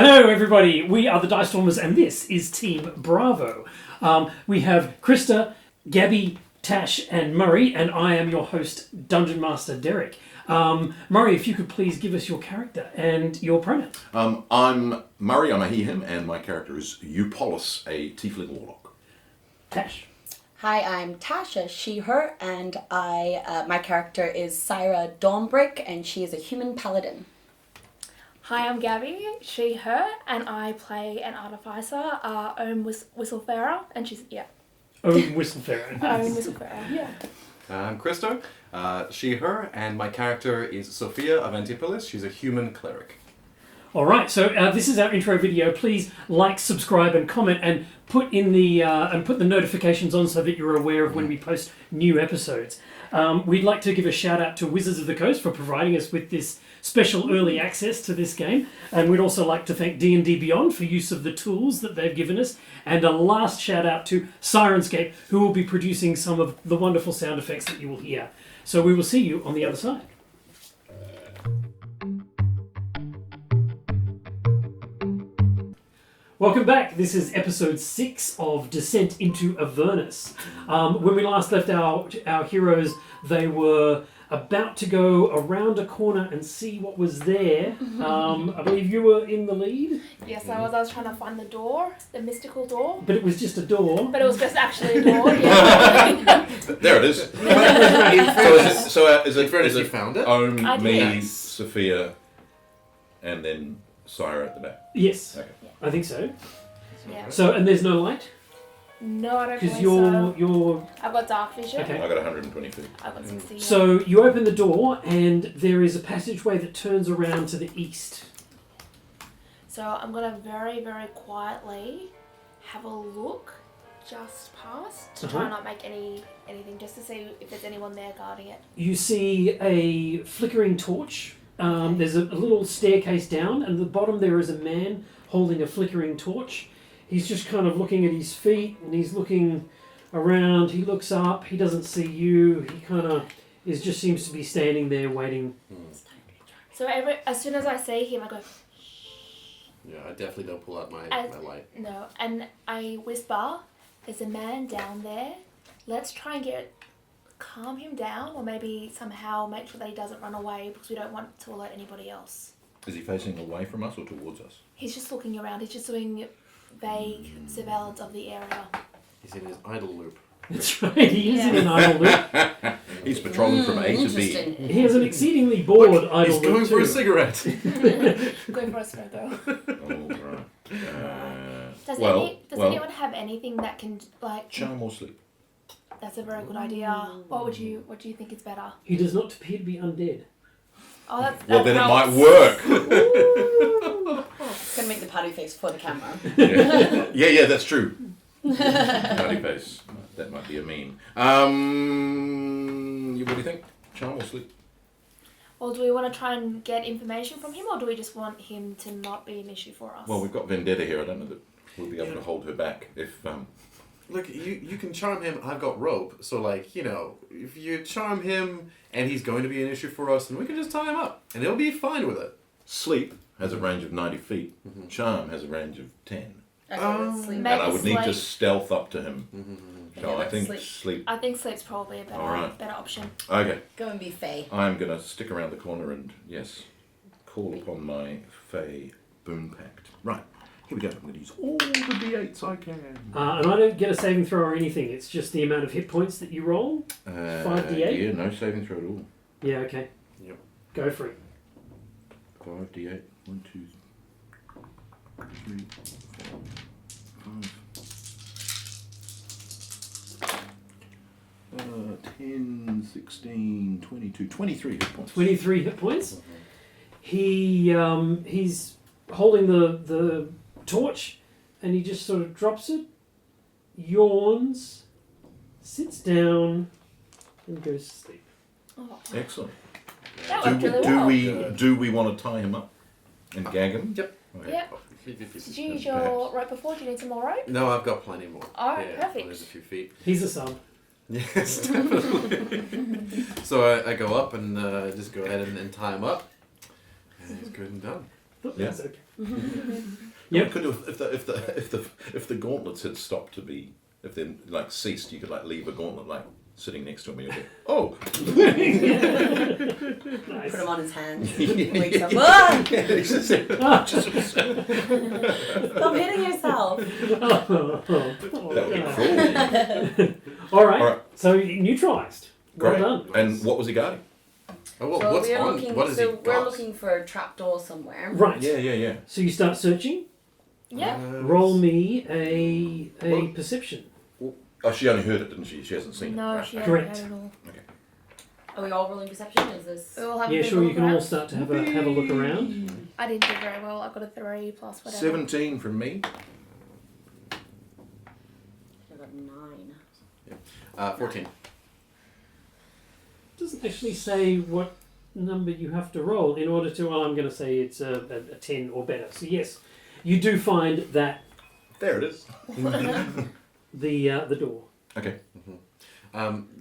Hello, everybody. We are the Dice Stormers, and this is Team Bravo. We have Krista, Gabby, Tash, and Murray, and I am your host, Dungeon Master Derek. Murray, if you could please give us your character and your pronoun. I'm Murray, I'm a he/him, and my character is Eupolis, a tiefling warlock. Tash. Hi, I'm Tasha, she/her, and my character is Syra Dawnbreak, and she is a human paladin. Hi, I'm Gabby, she/her, and I play an artificer, Whistlefarer, and she's, Whistlefarer. Whistlefarer, yeah. I'm Christo, she/her, and my character is Sophia of Antipolis. She's a human cleric. All right, so this is our intro video. Please like, subscribe, and comment, and put the notifications on so that you're aware of when we post new episodes. We'd like to give a shout out to Wizards of the Coast for providing us with this special early access to this game, and we'd also like to thank D&DBeyond for use of the tools that they've given us, and a last shout out to Sirenscape, who will be producing some of the wonderful sound effects that you will hear. So we will see you on the other side. Welcome back. This is episode 6 of Descent into Avernus. When we last left our heroes, they were about to go around a corner and see what was there. I believe you were in the lead. Yes, I was trying to find the door, the mystical door. But it was just a door. But it was just actually a door, yeah. There it is. Is it You found it? I did. me, Sophia, and then Syra at the back? Yes, Okay. I think so. Yeah. So, and there's no light? No, I don't Because think so. you're... I've got dark vision. Okay. I got 120 feet. I've got 60. So you open the door and there is a passageway that turns around to the east. So I'm going to very, very quietly have a look just past to try and not make anything, just to see if there's anyone there guarding it. You see a flickering torch. There's a little staircase down, and at the bottom there is a man holding a flickering torch. He's just kind of looking at his feet, and he's looking around. He looks up. He doesn't see you. He kind of just seems to be standing there waiting. So as soon as I see him, I go, Yeah, I definitely don't pull out my light. no, and I whisper, there's a man down there. Let's try and calm him down, or maybe somehow make sure that he doesn't run away, because we don't want to alert anybody else. Is he facing away from us or towards us? He's just looking around. He's just doing vague surveillance of the area. He's in his idle loop. That's right. He is in an idle loop. He's patrolling from A to B. He has an exceedingly bored idle He's loop going for a too. cigarette. Going for a smoke. Oh, right. Does Well, anyone have anything that can, like... Charm or sleep? That's a very good idea. What do you think is better? He does not appear to be undead. Oh, that's Well, then it might helps. work. It's going to make the pouty face for the camera. Yeah, that's true. Party face. That might be a meme. What do you think? Charm or sleep? Well, do we want to try and get information from him, or do we just want him to not be an issue for us? Well, we've got Vendetta here. I don't know that we'll be able to hold her back if... Look, you can charm him. I've got rope. So, like, if you charm him and he's going to be an issue for us, then we can just tie him up. And he'll be fine with it. Sleep has a range of 90 feet. Charm has a range of 10. Okay, let's sleep. And I Maybe would need to sleep. stealth up to him. So Okay, I let's think sleep. sleep. I think sleep's probably a better, All right. better option. Okay, Go and be Faye. I'm going to stick around the corner and, yes, call upon my Fey Boon Pact. Right, here we go. I'm going to use all the D8s I can. And I don't get a saving throw or anything. It's just the amount of hit points that you roll. 5d8? Yeah, no saving throw at all. Yeah, okay. Yep. Go for it. 5d8. 1, 2, 3, 4, 5. 10, 16, 22, 23 hit points. 23 hit points. He's holding the torch, and he just sort of drops it, yawns, sits down, and goes to sleep. Oh, Excellent. that worked really well. Do we want to tie him up and gag him? Yep. Okay. Yep. Did you use your Perhaps. rope before? Do you need some more rope? No, I've got plenty more. All right, yeah, perfect. There's a few feet. He's a sub. Yes, definitely. So I go up and just go ahead and tie him up. And he's good and done. Yeah. That's okay. Yeah, we could do if the gauntlets had stopped to be, if they like ceased, you could like leave a gauntlet like sitting next to him and you'll go, oh. Nice. Put him on his hands. Wakes up. Ah! Stop hitting yourself. That would be cruel. All right. All right. So neutralized. Well Great. done. And what was he guarding? Oh, well, So what's we're on? looking. What has he So we're got? looking for a trapdoor somewhere. Right. Yeah. So you start searching. Yeah. Roll me a Well- perception. Oh, she only heard it, didn't she? She hasn't seen it. No, Right. she hasn't Correct. heard it all. Are we all rolling perception? Is this? We all have a Yeah, big sure. You look can all around. start to have a look around. I didn't do very well. I got a 3 plus whatever. 17 from me. I got 9. 14. Doesn't actually say what number you have to roll in order to. Well, I'm going to say it's a 10 or better. So yes, you do find that There it is. the door. Okay.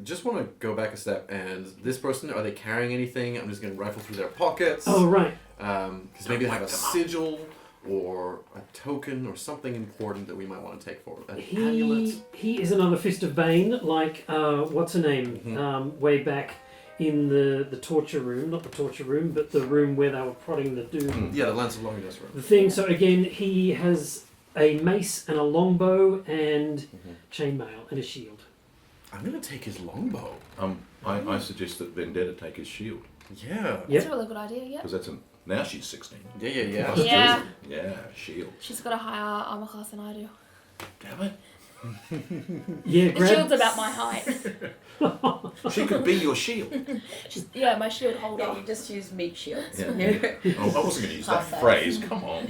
Just want to go back a step. And this person, are they carrying anything? I'm just going to rifle through their pockets. Oh right. Because maybe they have a sigil or a token or something important that we might want to take forward. An amulet. He is another Fist of Bane, like what's her name? Way back in the torture room, not the torture room, but the room where they were prodding the dude. Yeah, the Lance of Longinus room. The thing. So again, he has a mace and a longbow and chainmail and a shield. I'm going to take his longbow. I suggest that Vendetta take his shield. Yeah. Yep. That's a really good idea, yeah. Because that's now she's 16. Yeah. Yeah. Yeah, shield. She's got a higher armor class than I do. Damn it. Yeah, The shield's about my height. She could be your shield. Yeah, my shield holder. Yeah, you just use meat shields. Yeah. Oh, I wasn't going to use that Perfect. phrase. Come on.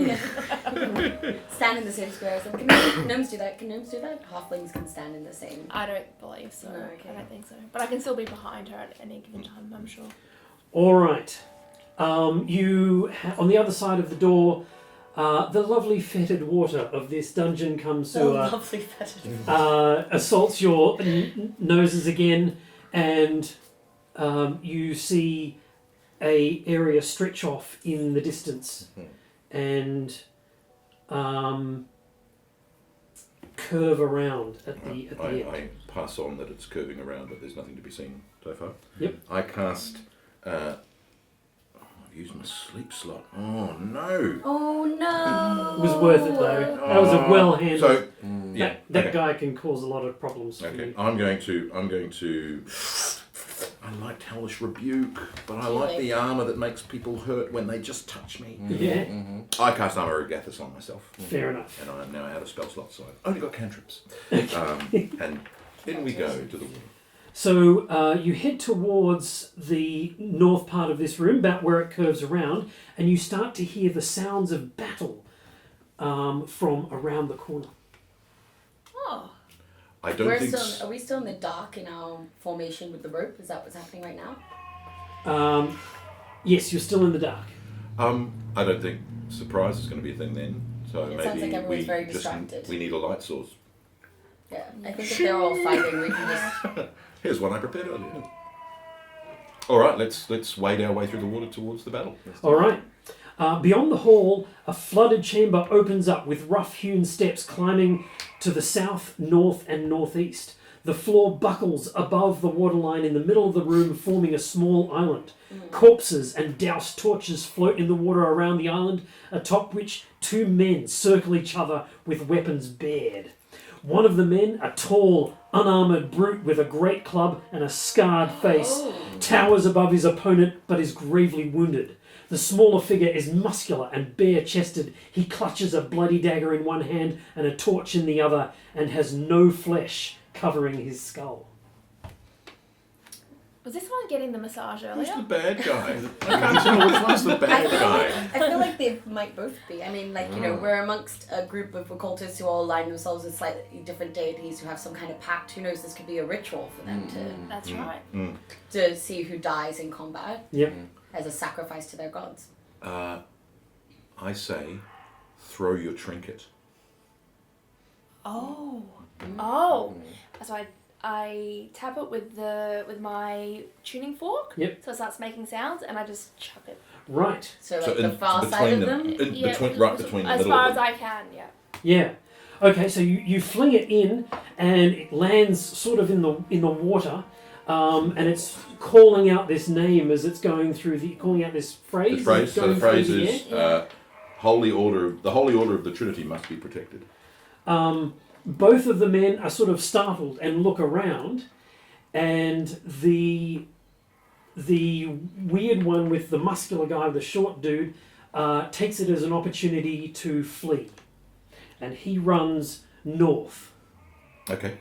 Stand in the same squares. Can gnomes do that? Can gnomes do that? Halflings can stand in the same. I don't believe so. No, okay. I don't think so. But I can still be behind her at any given time, I'm sure. All right. On the other side of the door, the lovely fetid water of this dungeon cum So sewer lovely fetid. assaults your noses again, and you see a area stretch off in the distance and curve around at the end. I pass on that it's curving around, but there's nothing to be seen so far. Yep. I cast. I've used my sleep slot. Oh no! Oh no! It was worth it though. That was a well handled. So yeah, That okay. guy can cause a lot of problems for Okay, you. I'm going to. I like hellish rebuke, but I like the armor that makes people hurt when they just touch me. Yeah, I cast armor of Gathis on myself, fair enough. and I am now out of spell slots, so I've only got cantrips. And in we go to the water. So you head towards the north part of this room, about where it curves around, and you start to hear the sounds of battle from around the corner. Oh. I don't think. Are we still in the dark in our formation with the rope? Is that what's happening right now? Yes, you're still in the dark. I don't think surprise is going to be a thing then. So It maybe sounds like everyone's we very just distracted. we need a light source. Yeah, I think if they're all fighting, we can just. Here's one I prepared earlier. All right, let's wade our way through the water towards the battle. All right. Beyond the hall, a flooded chamber opens up with rough-hewn steps climbing to the south, north, and northeast. The floor buckles above the waterline in the middle of the room, forming a small island. Corpses and doused torches float in the water around the island, atop which two men circle each other with weapons bared. One of the men, a tall, unarmoured brute with a great club and a scarred face, towers above his opponent but is gravely wounded. The smaller figure is muscular and bare-chested. He clutches a bloody dagger in one hand and a torch in the other, and has no flesh covering his skull. Was this one getting the massage Who's the earlier? bad guy? I can't tell which one's the bad guy. I feel like they might both be. I mean, like, you know, we're amongst a group of occultists who all align themselves with slightly different deities who have some kind of pact. Who knows, this could be a ritual for them That's right. to see who dies in combat Yep. as a sacrifice to their gods. I say, throw your trinket. Oh. Oh. So I tap it with my tuning fork. Yep. So it starts making sounds, and I just chuck it. Right. So like the far side of them. Right between the as middle far of as them. I can. Yeah. Yeah. Okay, so you fling it in, and it lands sort of in the water, and it's calling out this name as it's going through calling out this phrase. The phrase. So the going phrase through the is air. Holy Order. The Holy Order of the Trinity must be protected. Both of the men are sort of startled and look around, and the weird one with the muscular guy, the short dude, takes it as an opportunity to flee, and he runs north. Okay.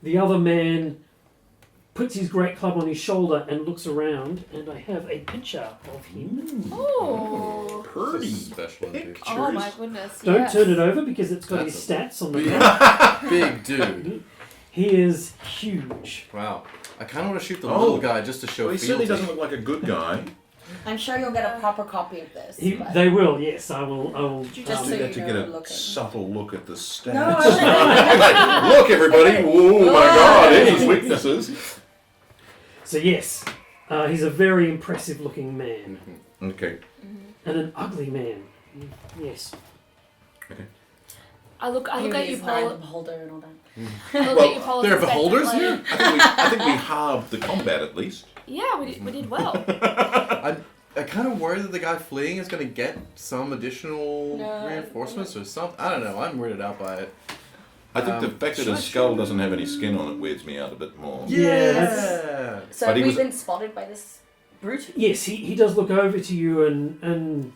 The other man puts his great club on his shoulder and looks around, and I have a picture of him. Oh. Pretty Special pictures. Oh my goodness. Don't yes. turn it over because it's got That's his stats on the back. Big dude. He is huge. Wow. I kind of want to shoot the Oh. little guy just to show Well, he certainly fealty. doesn't look like a good guy. I'm sure you'll get a proper copy of this. but- They will, yes. I will. Just Do so that you to know get a looking. subtle look at the stats. No, I Look, everybody! Oh my God! Here's his weaknesses. So yes, he's a very impressive looking man. Okay. And an ugly man. Yes. I look at you, He's Paul. an holder and all that. I look at you, Paul. There are and suspect beholders that, here? like, I think we halved the combat at least. Yeah, we did well. I kind of worry that the guy fleeing is going to get some additional No. reinforcements or something. I don't know. I'm weirded out by it. I think the fact that his skull doesn't have any skin on it weirds me out a bit more. Yeah, that's- So But have he we was- been spotted by this brute? Yes, he does look over to you and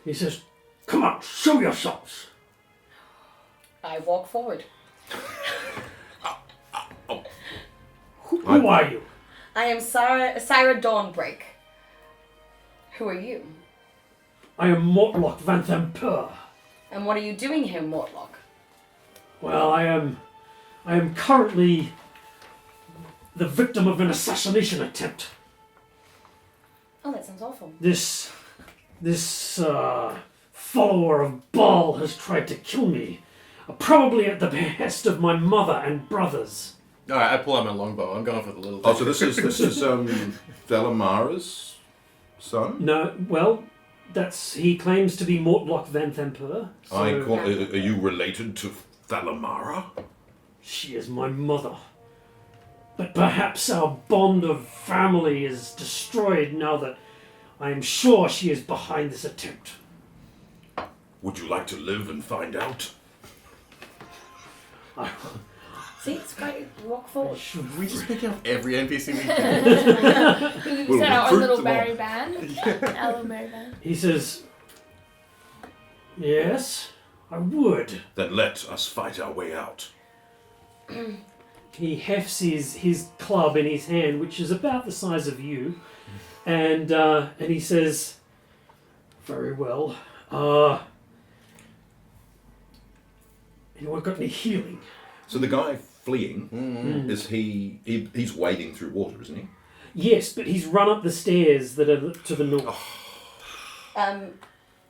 he says, "Come on, show yourselves." I walk forward. Who are you? I am Syra Dawnbreak. Who are you? I am Mortlock Van Thamper. And what are you doing here, Mortlock? Well, I am currently the victim of an assassination attempt. Oh, that sounds awful. This follower of Baal has tried to kill me, probably at the behest of my mother and brothers. Alright, I pull out my longbow. I'm going for the little Oh, so this is Thalamara's son? No, well, he claims to be Mortlock Van Thamper. So Are you related to Thalamara? she is my mother. But perhaps our bond of family is destroyed now that I am sure she is behind this attempt. Would you like to live and find out? See, it's great. Walk forward. We just pick up every NPC we can. We We'll set our own recruit little them Barry all. band. Our little Barry band. He says, "Yes, I would." Then let us fight our way out. He hefts his club in his hand, which is about the size of you, and he says, "Very well. Anyone got any healing?" So the guy fleeing, is he's wading through water, isn't he? Yes, but he's run up the stairs that are to the north.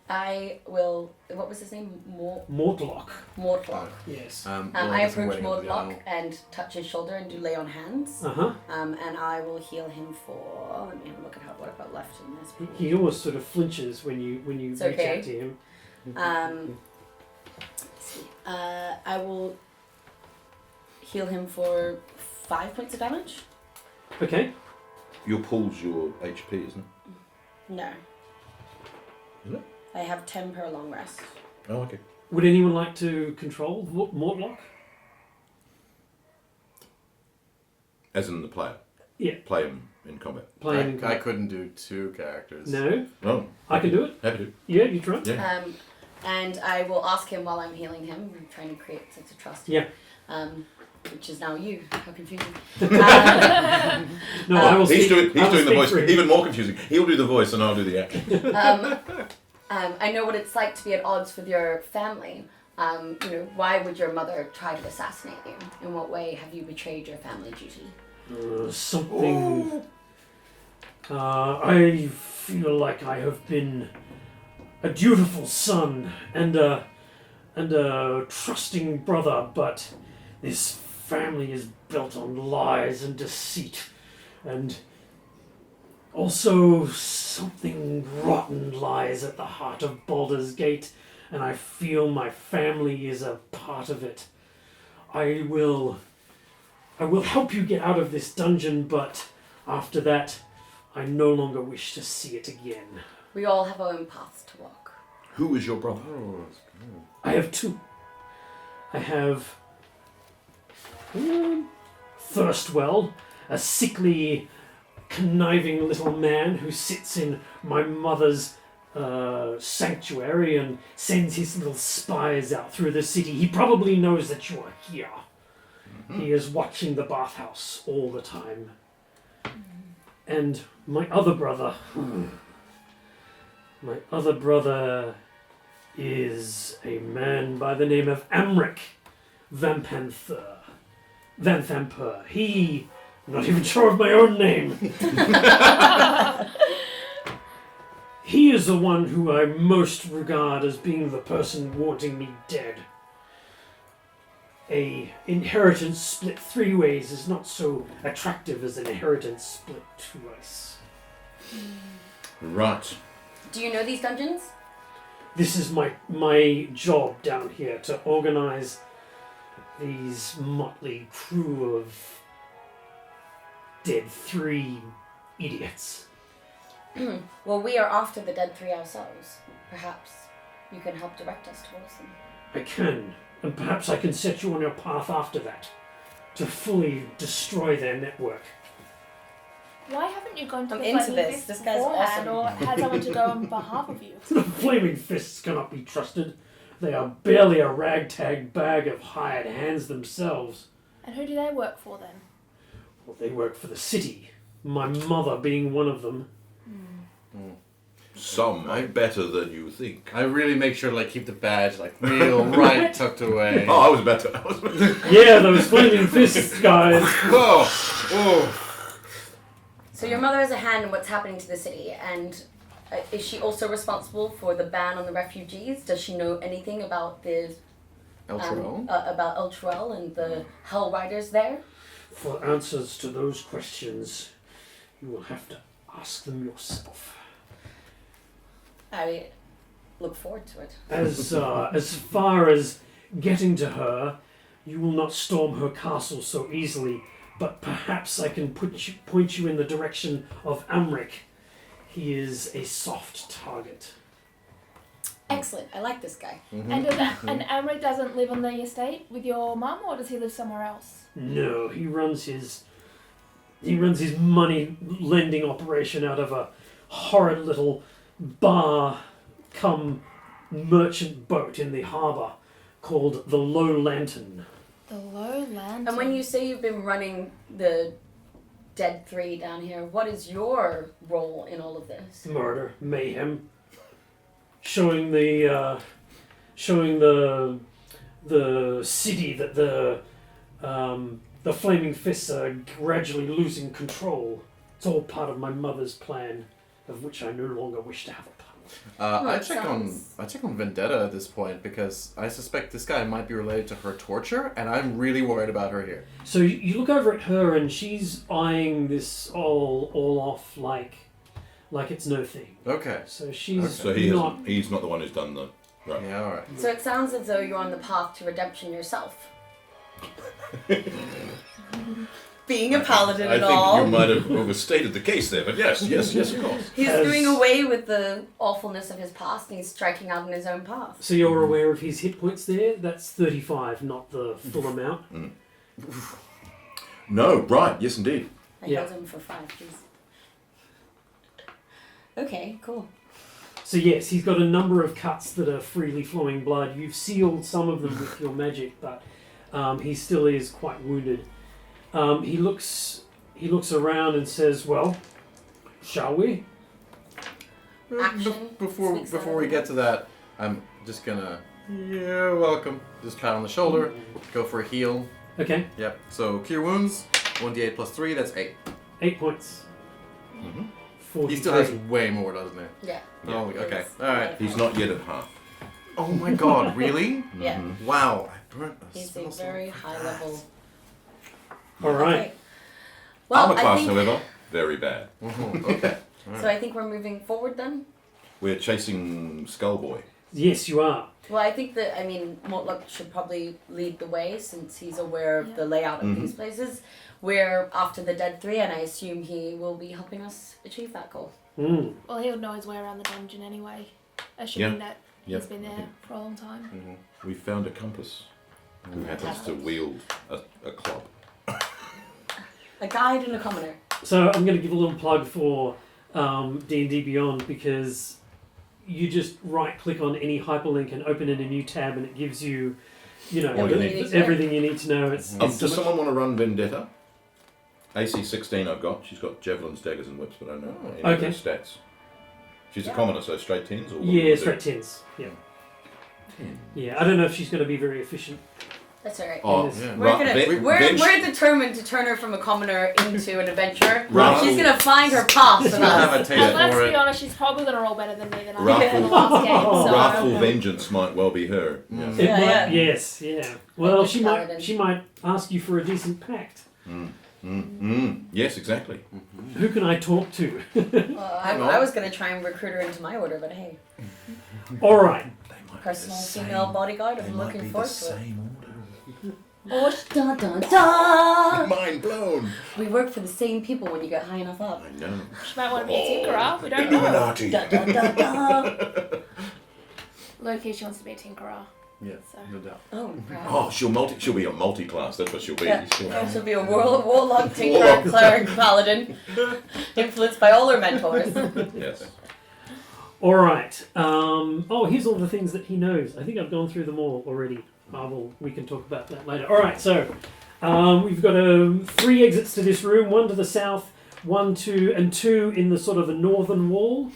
I will. What was his name? Mortlock. Mortlock. Yes. I approach Mortlock and touch his shoulder and do lay on hands. Uh-huh. And I will heal him for. Let me have a look at what I've got left in this. He almost sort of flinches when you It's reach okay. out to him. Let's see. I will heal him for 5 points of damage. Okay. Your pool's your HP, isn't it? No. Is it? I have 10 per long rest. Oh, okay. Would anyone like to control Mortlock? As in the player. Yeah. Play him in combat. Playing. I couldn't do two characters. No, Oh, I can do it. happy to. Yeah, you try. Yeah. And I will ask him while I'm healing him. I'm trying to create a sense of trust. Yeah. Which is now you. How confusing. No, I will. He's speak- doing I will the speak voice. for him. Even more confusing. He'll do the voice and I'll do the action. I know what it's like to be at odds with your family. Why would your mother try to assassinate you? In what way have you betrayed your family duty? Something. I feel like I have been a dutiful son and a trusting brother, but this family is built on lies and deceit, and also something rotten lies at the heart of Baldur's Gate, and I feel my family is a part of it. I will help you get out of this dungeon, but after that, I no longer wish to see it again. We all have our own paths to walk. Who is your brother? I have two. I have Thirstwell, a sickly, conniving little man who sits in my mother's sanctuary and sends his little spies out through the city. He probably knows that you are here. He is watching the bathhouse all the time. And my other brother is a man by the name of Amric Vampanther. He, I'm not even sure of my own name. He is the one who I most regard as being the person wanting me dead. A inheritance split 3 ways is not so attractive as an inheritance split twice. Right. Do you know these dungeons? This is my job down here, to organize these motley crew of dead 3 idiots. Well, we are after the dead 3 ourselves. Perhaps you can help direct us towards them. I can, and perhaps I can set you on your path after that, to fully destroy their network. Why haven't you gone to I'm the into Flaming this. Fist This guy's beforehand, awesome. or had someone to go on behalf of you? The Flaming Fists cannot be trusted. They are barely a ragtag bag of hired hands themselves. And who do they work for then? Well, they work for the city, my mother being one of them. Some are better than you think. I really make sure to like keep the badge like real right tucked away. Oh, I was better. Yeah, those Flaming Fists guys. Oh. So your mother has a hand in what's happening to the city, and is she also responsible for the ban on the refugees? Does she know anything about the about Eltrell and the Hell Riders there? For answers to those questions, you will have to ask them yourself. I look forward to it. As far as getting to her, you will not storm her castle so easily, but perhaps I can point you in the direction of Amric. He is a soft target. Excellent. I like this guy. And Amric doesn't live on the estate with your mum, or does he live somewhere else? No, he runs his money lending operation out of a horrid little bar come merchant boat in the harbour called the Low Lantern. The Low Lantern. And when you say you've been running the Dead 3 down here, what is your role in all of this? Murder, mayhem, showing the city that the Flaming Fists are gradually losing control. It's all part of my mother's plan, of which I no longer wish to have a part. I check on Vendetta at this point because I suspect this guy might be related to her torture, and I'm really worried about her here. So you look over at her, and she's eyeing this all off like it's no thing. Okay. So she's So he's not the one who's done the right. Yeah. All right. So it sounds as though you're on the path to redemption yourself. Being a paladin I and think all. you might have overstated the case there, but yes, of course. He's doing away with the awfulness of his past and he's striking out on his own path. So you're aware of his hit points there? That's 35, not the full amount. No, right, yes indeed. I Yeah. healed him for 5, please. Okay, cool. So yes, he's got a number of cuts that are freely flowing blood. You've sealed some of them with your magic, but he still is quite wounded. He looks around and says, "Well, shall we?" Action. Before speaks we louder. get to that, I'm just gonna. You're welcome. Just pat on the shoulder. Go for a heal. Okay, Yep. So cure wounds. 1d8 plus 3. That's 8. 8 points. 43. He still has way more, doesn't he? Yeah. Oh, okay. It's All right. He's not yet at half. Oh my God! Really? Yeah. Wow! I burnt a He's a spell slot very for high that. level All right. Okay. Well, Armor class, I think, however, very bad. Okay. so I think we're moving forward then. We're chasing Skullboy. Yes, you are. Well, I think that, Mortlock should probably lead the way since he's aware of the layout of these places. We're after the Dead 3, and I assume he will be helping us achieve that goal. Mm. Well, he'll know his way around the dungeon anyway, assuming that he's been there for a long time. We found a compass who happens to wield a club. A guide and a commoner. So I'm going to give a little plug for D&D Beyond, because you just right-click on any hyperlink and open in a new tab, and it gives you, everything you need to know. It's Does someone want to run Vendetta? AC 16 I've got. She's got javelins, daggers, and whips, but I don't know any of her stats. She's a commoner, so straight 10s? Or Yeah, straight 10s. Yeah. 10. Yeah, I don't know if she's going to be very efficient. That's alright. Oh, Yeah. We're determined to turn her from a commoner into an adventurer. Right. She's gonna find her path with Have a us. taste And let's for be it. honest, she's probably going to roll better than me than I Wrathful- did in the last game. So. Wrathful Vengeance might well be her. It might, Yeah. Yes, yeah. Well, English she paladin. might ask you for a decent pact. Yes, exactly. Who can I talk to? I was gonna try and recruit her into my order, but hey, All right. personal female bodyguard. I'm looking forward to it. order. Oh, dun dun dun! Mind blown. We work for the same people when you get high enough up. I know. She might want to be a tinkerer. We don't know. Illuminati. Dun dun dun dun! Low-key, she wants to be a tinkerer. Yeah, So. no doubt. Oh, crap. Oh, she'll be a multi-class. That's what she'll be. Yeah. She'll- She'll be a warlock, tinkerer, cleric, paladin, influenced by all her mentors. Yes. All right. Here's all the things that he knows. I think I've gone through them all already. We can talk about that later. All right. So we've got 3 exits to this room. 1 to the south, 1, 2, and 2 in the sort of the northern wall.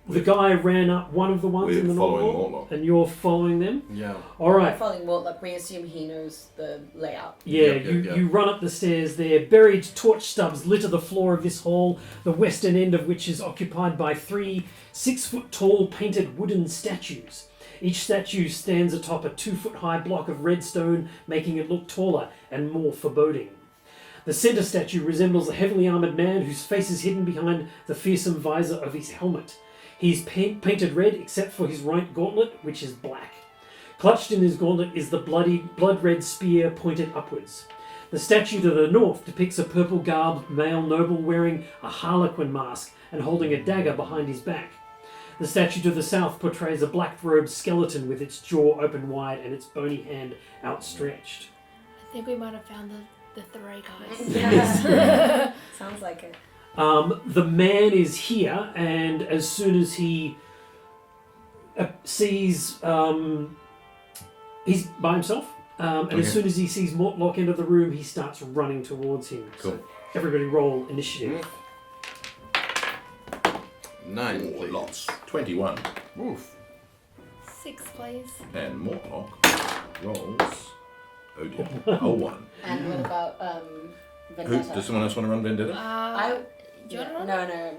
The guy ran up one of the ones We're in the northern following wall, Mortlock. and you're following them. Yeah. All right. Following Mortlock, we assume he knows the layout. Yeah, Yep. you run up the stairs there. Buried torch stubs litter the floor of this hall, the western end of which is occupied by 3 6-foot-tall painted wooden statues. Each statue stands atop a 2-foot-high block of red stone, making it look taller and more foreboding. The centre statue resembles a heavily armoured man whose face is hidden behind the fearsome visor of his helmet. He's painted red except for his right gauntlet, which is black. Clutched in his gauntlet is the blood-red spear pointed upwards. The statue to the north depicts a purple-garbed male noble wearing a harlequin mask and holding a dagger behind his back. The statue to the south portrays a black-robed skeleton with its jaw open wide and its bony hand outstretched. I think we might have found the 3 guys. Yeah. Sounds like it. The man is here, and as soon as he sees... he's by himself, and as soon as he sees Mortlock enter the room, he starts running towards him. Cool. So everybody roll initiative. 9, please. Lots. 21. Oof. 6, please. And Mortlock rolls. Oh dear. Oh, 1. And what about Who? Vendetta? Does someone else want to run Vendetta? Do you want to run?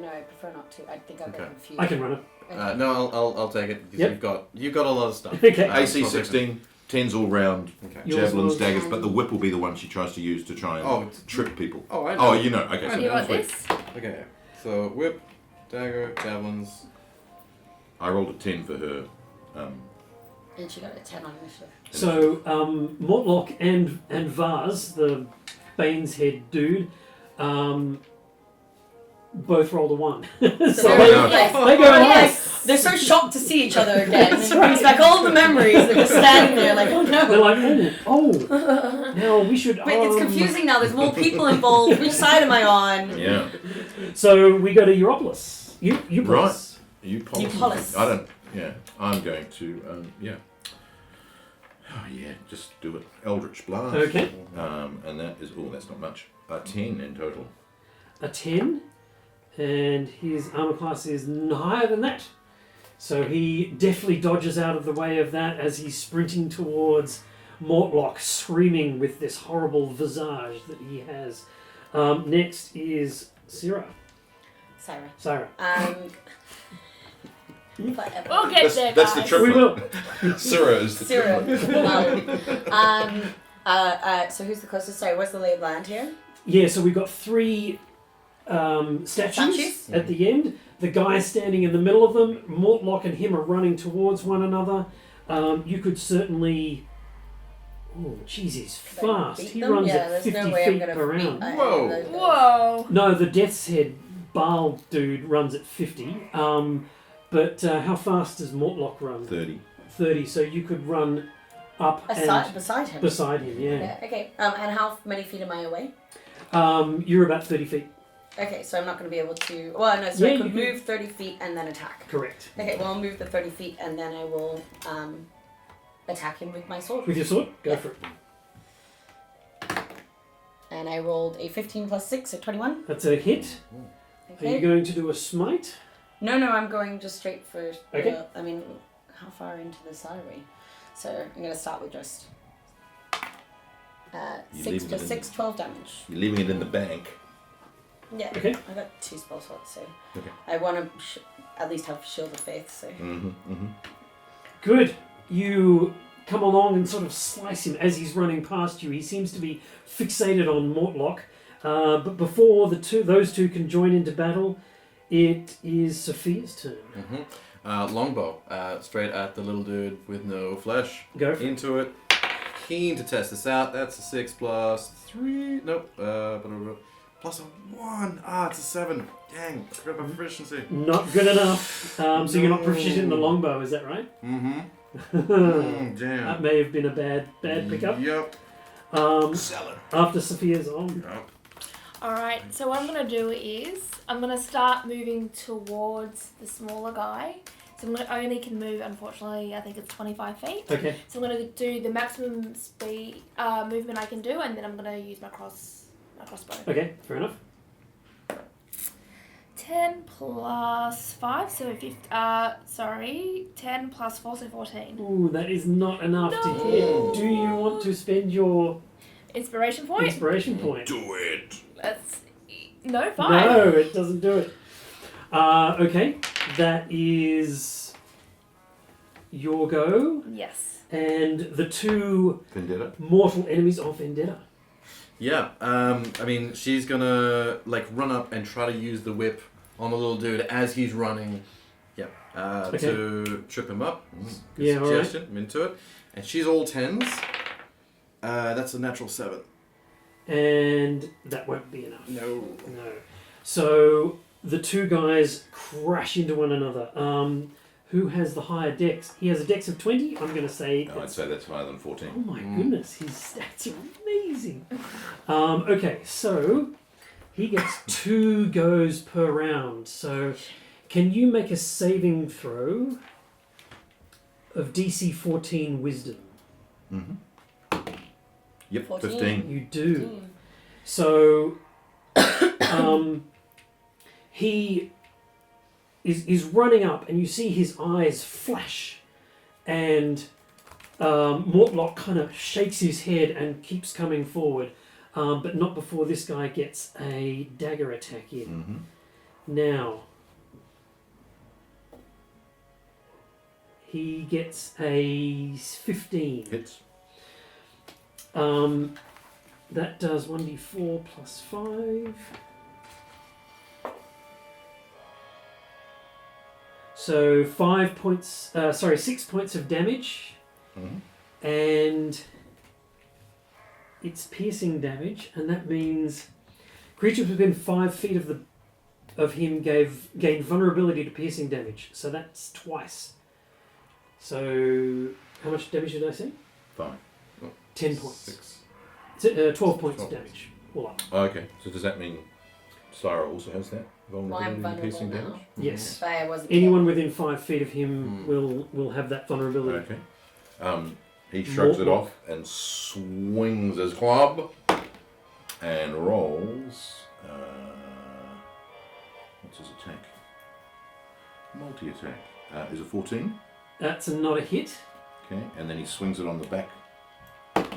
No, I prefer not to. I think I'll get Okay. confused. I can run it. No, I'll take it because Yep. you've got a lot of stuff. Okay. AC 16, 10s all round, Okay. Yours javelins, was- daggers, but the whip will be the one she tries to use to try and Oh, trick people. Oh, I know. Oh, you know. Okay, so You want sweet. this? Okay. So whip, dagger, javelins. I rolled a 10 for her. And she got a 10 on initiative. So Mortlock and Vaz, the Bane's head dude, both rolled a 1. so So they, they're like, they go, oh, yes. they're so shocked to see each other again. That's It brings right. back all the memories. They're just standing there like, oh They're no. like, oh, now we should. Wait, it's confusing now. There's more people involved. Which side am I on? Yeah. So we go to Europolis. Europolis. Eupolis. I don't. Yeah. I'm going to. Yeah. Oh yeah. Just do it. Eldritch Blast. Okay. And that is. Oh, that's not much. A 10 in total. A 10, and his armor class is higher than that. So he deftly dodges out of the way of that as he's sprinting towards Mortlock, screaming with this horrible visage that he has. Next is Syra. Sarah. Whatever. We'll get there, That's the guys. trick. We will. Syrah is the Sarah. trick. So who's the closest? Sorry, where's the lay of land here? Yeah, so we've got 3 statues at the end. The guy standing in the middle of them. Mortlock and him are running towards one another. You could certainly... Oh, jeez, he's fast. He runs at 50 feet per round. Whoa. Whoa. No, the Death's Head Baal dude runs at 50. But how fast does Mortlock run? 30. 30, so you could run up beside him. Beside him, yeah. Okay. And how many feet am I away? You're about 30 feet. Okay, so I'm not going to be able to... Well, no, so I could move 30 feet and then attack. Correct. Okay, well, I'll move the 30 feet and then I will attack him with my sword. With your sword? Go for it. And I rolled a 15 plus 6, so 21. That's a hit. Okay. Are you going to do a smite? No, I'm going just straight for... Okay. I mean, how far into this are we? So I'm going to start with just... 6 plus 6, 12 damage. You're leaving it in the bank. Yeah. Okay. I got 2 spell slots, so Okay. I want to at least have Shield of Faith. So. Good. You come along and sort of slice him as he's running past you. He seems to be fixated on Mortlock. But before those two can join into battle, it is Sophia's turn. Longbow, straight at the little dude with no flesh. Go for it. Into it. Keen to test this out. That's a 6 plus 3. Nope. Plus a 1. It's a 7. Dang, I forgot my proficiency. Not good enough. So you're not proficient in the longbow, is that right? Damn. That may have been a bad pickup. Yep. Seller. After Sophia's on. Yep. Alright, so what I'm going to do is I'm going to start moving towards the smaller guy. So I only can move, unfortunately, I think it's 25 feet. Okay. So I'm going to do the maximum speed movement I can do, and then I'm going to use my crossbow. Okay, fair enough. 10 plus 5, so 10 plus 4, so 14. Ooh, that is not enough to hit. Do you want to spend your Inspiration point? inspiration point? Do it. That's... No, 5. No, it doesn't do it. Okay, that is your go. Yes. And the 2 Vendetta. mortal enemies of Vendetta. Yeah, I mean, she's gonna run up and try to use the whip on the little dude as he's running. Yep. To trip him up. Good Yeah, suggestion. I'm into it. And she's all 10s. That's a natural 7. And that won't be enough. No. So the 2 guys crash into one another. Who has the higher dex? He has a dex of 20. I'm going to say... I'd say that's higher than 14. Oh my goodness, his stats are amazing. Okay, so he gets 2 goes per round. So can you make a saving throw of DC 14 Wisdom? Yep, 14. 15. You do. So he is running up, and you see his eyes flash, and Mortlock kind of shakes his head and keeps coming forward, but not before this guy gets a dagger attack in. Now, he gets a 15. Hits. That does 1d4 plus 5. So 6 points of damage. And it's piercing damage, and that means creatures within 5 feet of him gained vulnerability to piercing damage. So that's twice. So how much damage did I say? 5. 10 points. 6. 12 points of damage. All up. Oh, okay, so does that mean Syra also has that? I'm Vulnerability to vulnerable piercing now. damage? Yes. If I wasn't Anyone within 5 feet of him will have that vulnerability. Okay. He shrugs it off and swings his club and rolls. What's his attack? Multi-attack. Is it 14? That's not a hit. Okay, and then he swings it on the back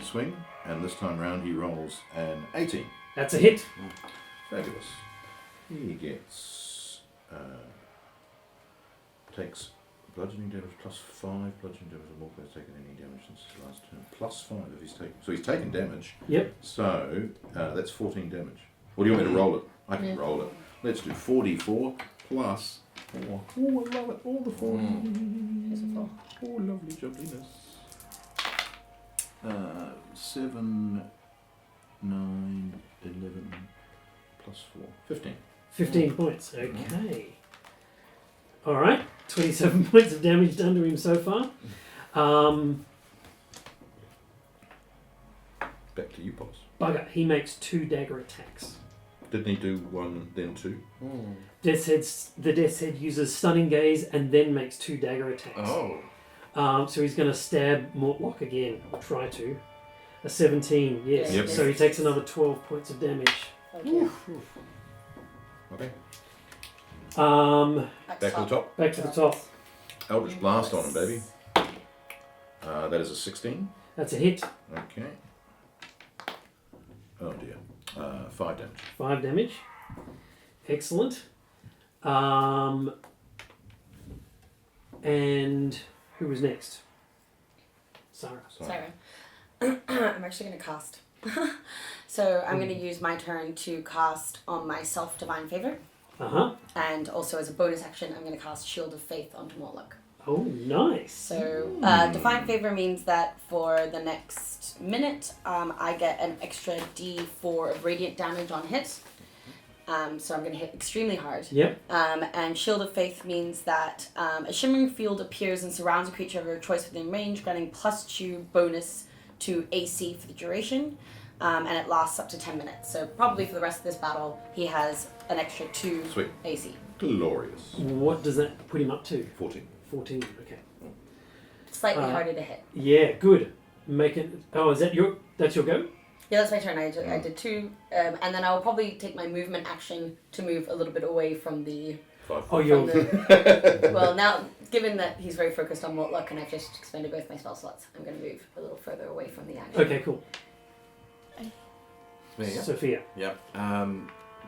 swing, and this time round he rolls an 18. That's a hit. Fabulous. He gets takes bludgeoning damage plus 5. Bludgeoning damage on more players taken any damage since his last turn. Plus 5 if he's taken. So he's taken damage. Yep. So that's 14 damage. Or do you want me to roll it? I can roll it. Let's do 4d4 plus 4. Oh, I love it. All the 4. Oh, lovely jubbliness. 7, 9, 11, plus 4. 15. 15 points. Okay. All right. 27 points of damage done to him so far. Back to you, boss. Bugger. He makes 2 dagger attacks. Didn't he do 1, then 2? The Death's Head uses Stunning Gaze and then makes 2 dagger attacks. Oh. So he's going to stab Mortlock again, or try to. A 17, yes. Yep. So he takes another 12 points of damage. Okay. Back to the top. Back to the top. Eldritch Blast on him, baby. That is a 16. That's a hit. Okay. Oh dear. 5 damage. 5 damage. Excellent. And who was next? Sarah. Sorry. I'm actually going to cast. So I'm going to use my turn to cast on myself Divine Favor. Uh-huh. And also as a bonus action, I'm going to cast Shield of Faith onto Mortlock. Oh, nice. So Divine Favor means that for the next minute, I get an extra D4 of radiant damage on hit. So I'm going to hit extremely hard. Yep. And Shield of Faith means that a shimmering field appears and surrounds a creature of your choice within range, granting +2 bonus to AC for the duration. And it lasts up to 10 minutes. So probably for the rest of this battle, he has an extra 2 Sweet. AC. Glorious. What does that put him up to? 14. 14, okay. Slightly harder to hit. Yeah, good. Make it... Oh, is that that's your go? Yeah, that's my turn. I did 2. And then I'll probably take my movement action to move a little bit away from the... 5. Oh, you're... Well, now, given that he's very focused on Mortlock and I've just expended both my spell slots, I'm going to move a little further away from the action. Okay, cool. Me, yeah? Sophia. Yep.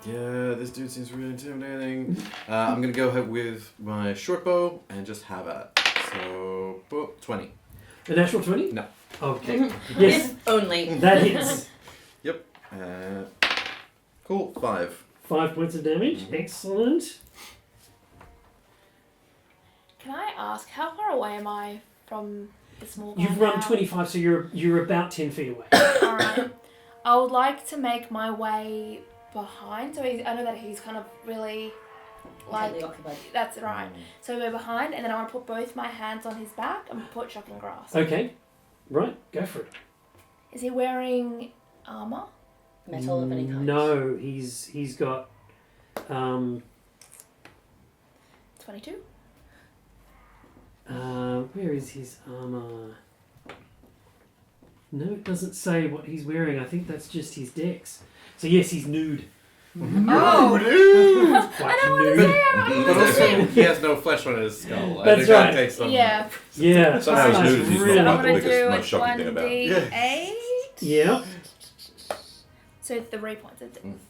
Yeah, this dude seems really intimidating. I'm gonna go ahead with my short bow and just have at it. So, 20. A natural 20? No. Okay. Yes, Only. that hits. Yep. Cool. 5. 5 points of damage. Excellent. Can I ask, how far away am I from the small guy You've run now? 25, so you're about 10 feet away. Alright. I would like to make my way behind. So I know that he's kind of really like... Tightly occupied. That's right. So we're behind, and then I want to put both my hands on his back and put Shocking Grasp. Okay. Right, go for it. Is he wearing armour? Metal of any kind. No, he's got... 22? Where is his armour? No, it doesn't say what he's wearing. I think that's just his dex. So yes, he's nude. Oh! Quite I don't want to nude. say I'm But also, he has no flesh on his skull. That's right. Takes some... Yeah. Yeah. Somehow that's he's nude and he's really- not I'm the going to biggest, do most shocking thing about it. 1d8. Yeah. So 3 points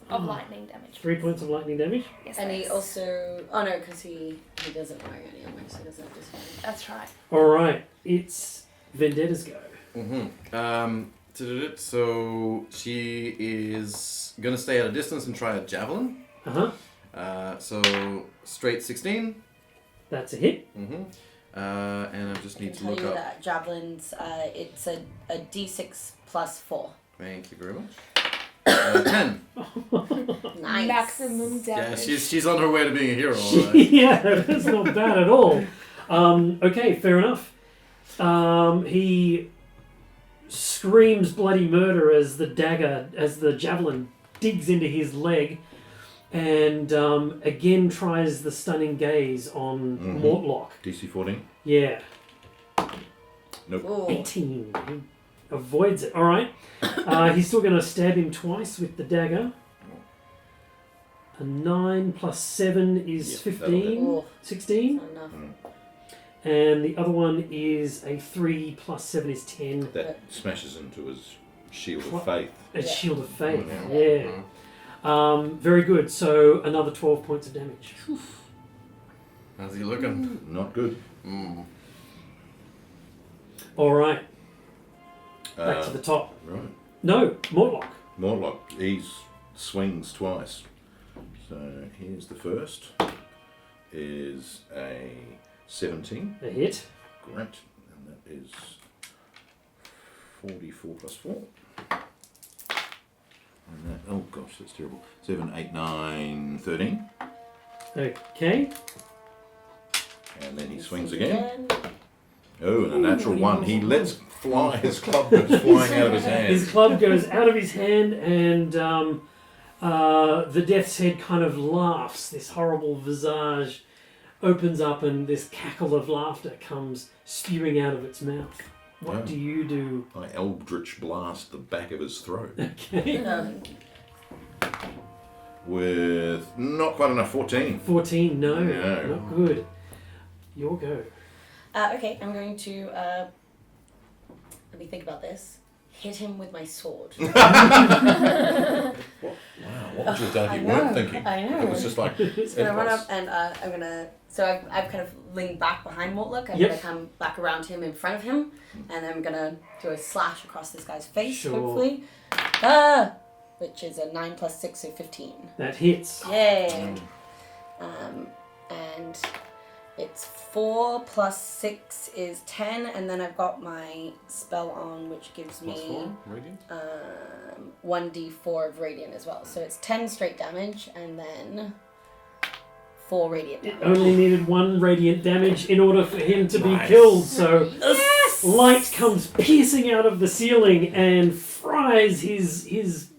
of lightning damage. 3 points of lightning damage. Yes, And he thanks. also... Oh no, because he doesn't wear any armor, so he doesn't have disadvantage. That's right. All right, it's Vendetta's go. So she is gonna stay at a distance and try a javelin. So straight 16. That's a hit. And I just I need can to tell look you up. that javelins, it's a d6 plus 4. Thank you very much. 10. Nice. Maximum Yeah, damage. she's on her way to being a hero. Yeah, that's not bad at all. Okay, fair enough. He screams bloody murder as the javelin digs into his leg, and again tries the stunning gaze on Mortlock. DC 14? Yeah. Nope. Ooh. 18. He avoids it. All right. He's still going to stab him twice with the dagger. A 9 plus 7 is Yeah, 15. Ooh. 16. Not enough. And the other one is a 3 plus 7 is 10. That smashes into his shield of faith. A shield of faith. Yeah. Yeah. Very good. So another 12 points of damage. How's he looking? Not good. All right. Back to the top. Right. No, Mortlock. Mortlock, he swings twice. So here's the first. Is a 17. A hit. Great. And that is 44 plus 4. And that, oh gosh, that's terrible. 7, 8, 9, 13. Okay. And then he swings again. Oh, and a natural 1. He lets fly. His club goes flying out of his hand. His club goes out of his hand, and the Death's Head kind of laughs. This horrible visage opens up, and this cackle of laughter comes spewing out of its mouth. What do you do? I Eldritch blast the back of his throat. Okay. With not quite enough, 14. 14, no. No. Not good. Your go. Okay, I'm going to, let me think about this. Hit him with my sword. Wow, what would you have done if you weren't thinking? I know. It was just like... Just gonna run up and I'm gonna. So I've kind of leaned back behind Mortlock. I'm gonna come back around him in front of him, and I'm gonna do a slash across this guy's face, Sure. hopefully. Which is a 9 plus 6, so 15. That hits. Yay! And it's 4 plus 6 is 10, and then I've got my spell on, which gives Plus me 4, radiant? 1d4 of radiant as well. So it's 10 straight damage, and then 4 radiant It damage. only needed 1 radiant damage in order for him to be Nice. killed, so Yes! light comes piercing out of the ceiling and fries his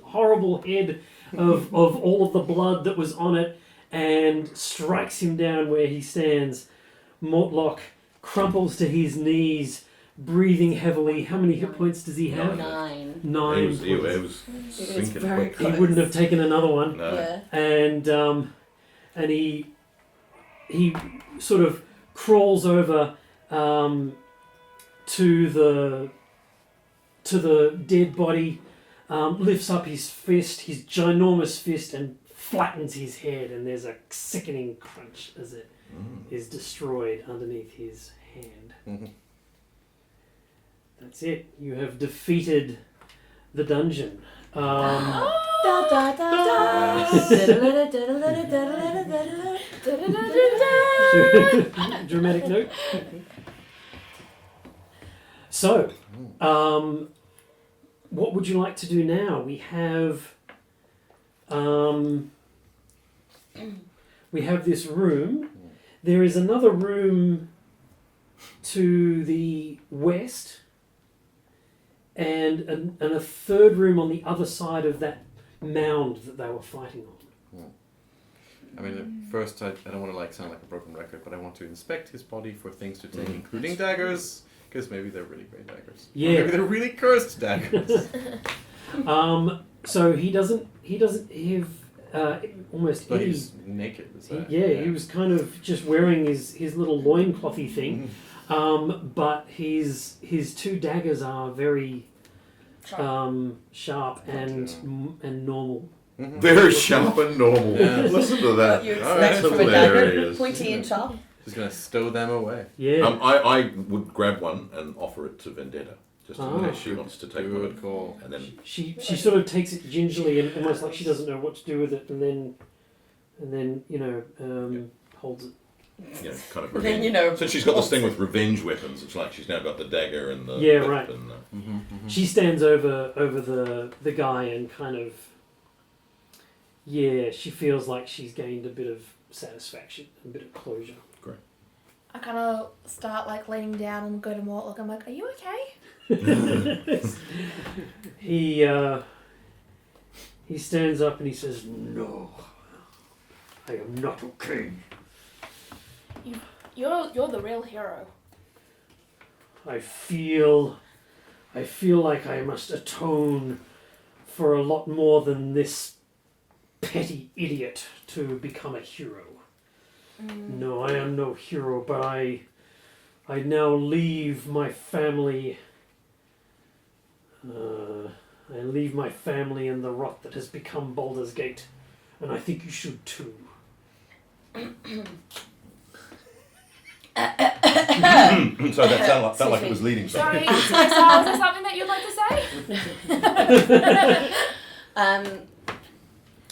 horrible head of all of the blood that was on it, and strikes him down where he stands. Mortlock crumples to his knees, breathing heavily. How many hit points does he have? 9. 9 It points. was It's sinking very quick. He close. wouldn't have taken another one. No. Yeah. And he sort of crawls over to the dead body, lifts up his fist, his ginormous fist, and flattens his head, and there's a sickening crunch as it is destroyed underneath his hand. That's it. You have defeated the dungeon. Dramatic note. So, what would you like to do now? We have this room. There is another room to the west, and a third room on the other side of that mound that they were fighting on. I mean, at first, I don't want to sound like a broken record, but I want to inspect his body for things to take, including daggers, because maybe they're really great daggers. Yeah. Or maybe they're really cursed daggers. So he doesn't have almost But any. he's naked. Is that? He was kind of just wearing his little loinclothy thing, but his 2 daggers are very sharp and normal. Very sharp and normal. Yeah. Listen to that. What you That's expect from a dagger. hilarious. Pointy and sharp. Just gonna stow them away. Yeah. I would grab one and offer it to Vendetta, just in Oh. case she wants to take one. Good call. And then She sort of takes it gingerly and almost like she doesn't know what to do with it, and then holds it. kind of Then revenge. Since she's got this thing with revenge weapons, it's like she's now got the dagger and the Yeah, whip right. and She stands over the guy and kind of she feels like she's gained a bit of satisfaction, a bit of closure. I kind of start leaning down and go to Mortlock. I'm like, "Are you okay?" He stands up and he says, "No, I am not okay. You're the real hero. I feel like I must atone for a lot more than this petty idiot to become a hero. No, I am no hero, but I now leave my family. I leave my family in the rot that has become Baldur's Gate, and I think you should too." So that sounded like it was leading something. Sorry, so is there something that you'd like to say?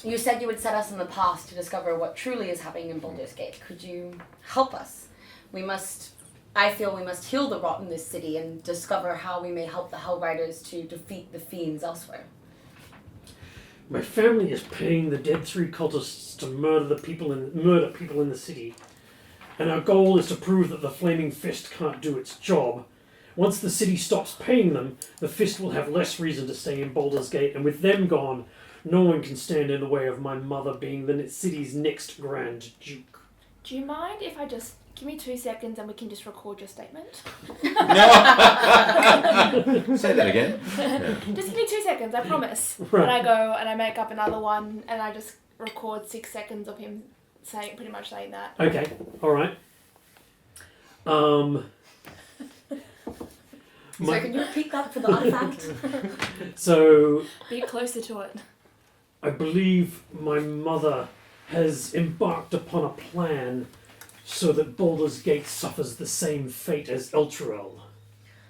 You said you would set us on the path to discover what truly is happening in Baldur's Gate. Could you help us? I feel we must heal the rot in this city and discover how we may help the Hellriders to defeat the fiends elsewhere. My family is paying the dead 3 cultists to murder people in the city, and our goal is to prove that the Flaming Fist can't do its job. Once the city stops paying them, the Fist will have less reason to stay in Baldur's Gate, and with them gone, no one can stand in the way of my mother being the city's next Grand Duke. Do you mind if I just give me 2 seconds and we can just record your statement? Say that again. Just give me 2 seconds, I promise. Right. And I go and I make up another one and I just record 6 seconds of him pretty much saying that. Okay, alright. So can you repeat that for the artifact? So, Be closer to it. I believe my mother has embarked upon a plan so that Baldur's Gate suffers the same fate as Elturel.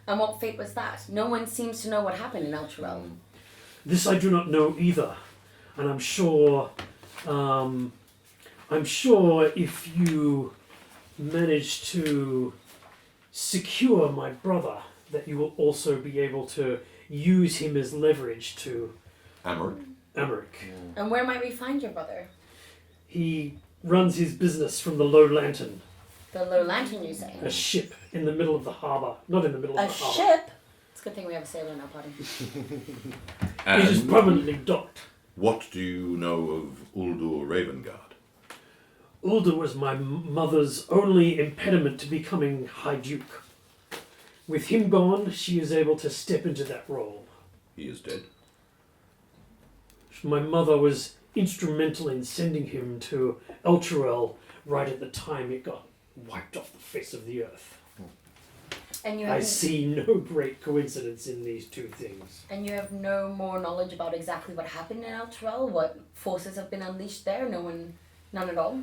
And what fate was that? No one seems to know what happened in Elturel. This I do not know either, and I'm sure if you manage to secure my brother, that you will also be able to use him as leverage to Amaric. And where might we find your brother? He runs his business from the Low Lantern, The Low Lantern, you say? a ship in the middle of the harbour. Not in the middle of A the harbour. ship? It's a good thing we have a sailor in our party. It is And permanently docked. what do you know of Uldur Ravengard? Uldur was my mother's only impediment to becoming High Duke. With him gone, she is able to step into that role. He is dead. My mother was instrumental in sending him to Elturel right at the time it got wiped off the face of the earth. And you I have see no great coincidence in these two things. And you have no more knowledge about exactly what happened in Elturel? What forces have been unleashed there? None at all?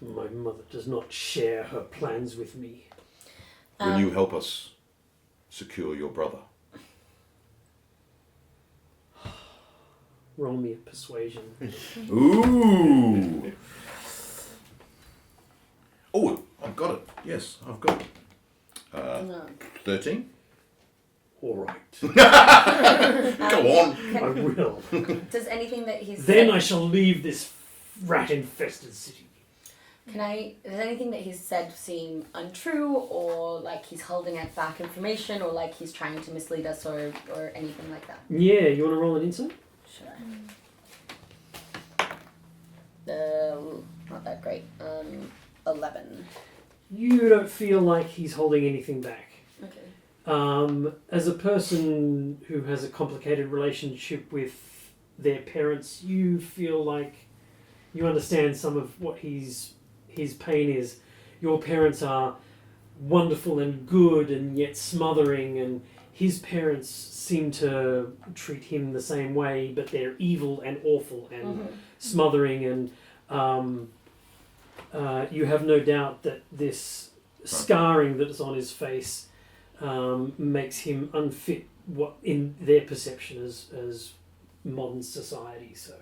My mother does not share her plans with me. Will you help us secure your brother? Roll me a persuasion. Ooh! Oh, I've got it. Yes, I've got it. No. 13? All right. Go on! I will. Does anything that he's Then said, I shall leave this rat-infested city. does anything that he's said seem untrue, or like he's holding it back information, or like he's trying to mislead us, or anything like that? Yeah, you want to roll an insight? Sure. Not that great. 11. You don't feel like he's holding anything back. Okay. As a person who has a complicated relationship with their parents, you feel like you understand some of what his pain is. Your parents are wonderful and good and yet smothering, and his parents seem to treat him the same way, but they're evil and awful and smothering, and you have no doubt that this scarring that is on his face makes him unfit what in their perception as modern society. So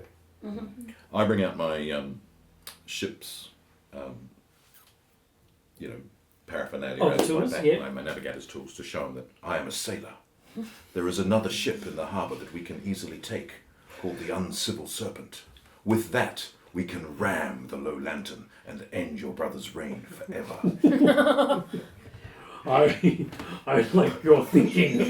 I bring out my ship's, paraphernalia, Oh, the tools, yeah. my navigator's tools, to show him that I am a sailor. There is another ship in the harbour that we can easily take, called the Uncivil Serpent. With that, we can ram the Low Lantern and end your brother's reign forever. I like your thinking.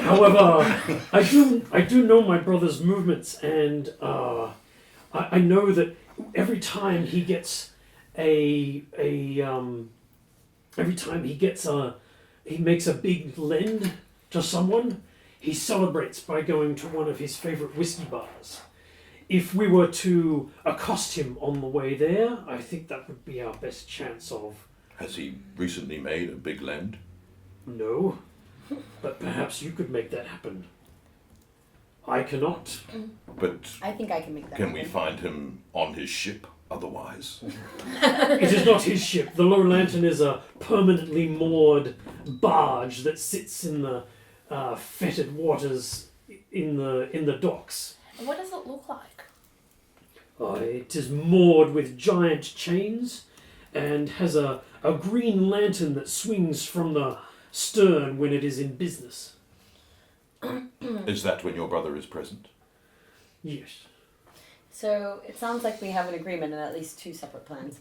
However, I do know my brother's movements, and I know that every time he gets he makes a big lend to someone, he celebrates by going to one of his favourite whiskey bars. If we were to accost him on the way there, I think that would be our best chance of... Has he recently made a big lend? No, but perhaps you could make that happen. I cannot. But I think I can make that can we happen. find him on his ship? otherwise. It is not his ship. The Low Lantern is a permanently moored barge that sits in the fetid waters in the docks. And what does it look like? It is moored with giant chains and has a green lantern that swings from the stern when it is in business. Is that when your brother is present? Yes. So it sounds like we have an agreement and at least two separate plans.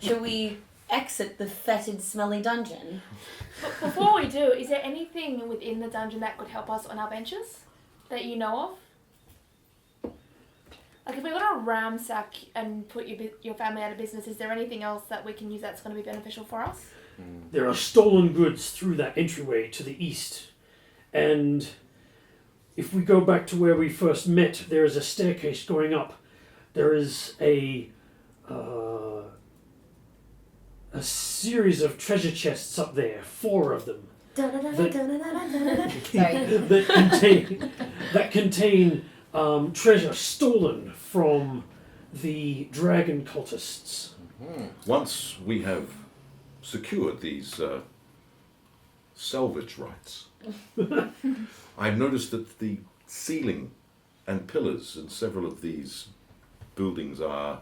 Should we exit the fetid, smelly dungeon? But before we do, is there anything within the dungeon that could help us on our benches that you know of? Like if we're going to ransack and put your family out of business, is there anything else that we can use that's going to be beneficial for us? There are stolen goods through that entryway to the east. And if we go back to where we first met, there is a staircase going up. There is a series of treasure chests up there, 4 of them. Sorry. that contain treasure stolen from the dragon cultists. Once we have secured these salvage rights, I've noticed that the ceiling and pillars in several of these buildings are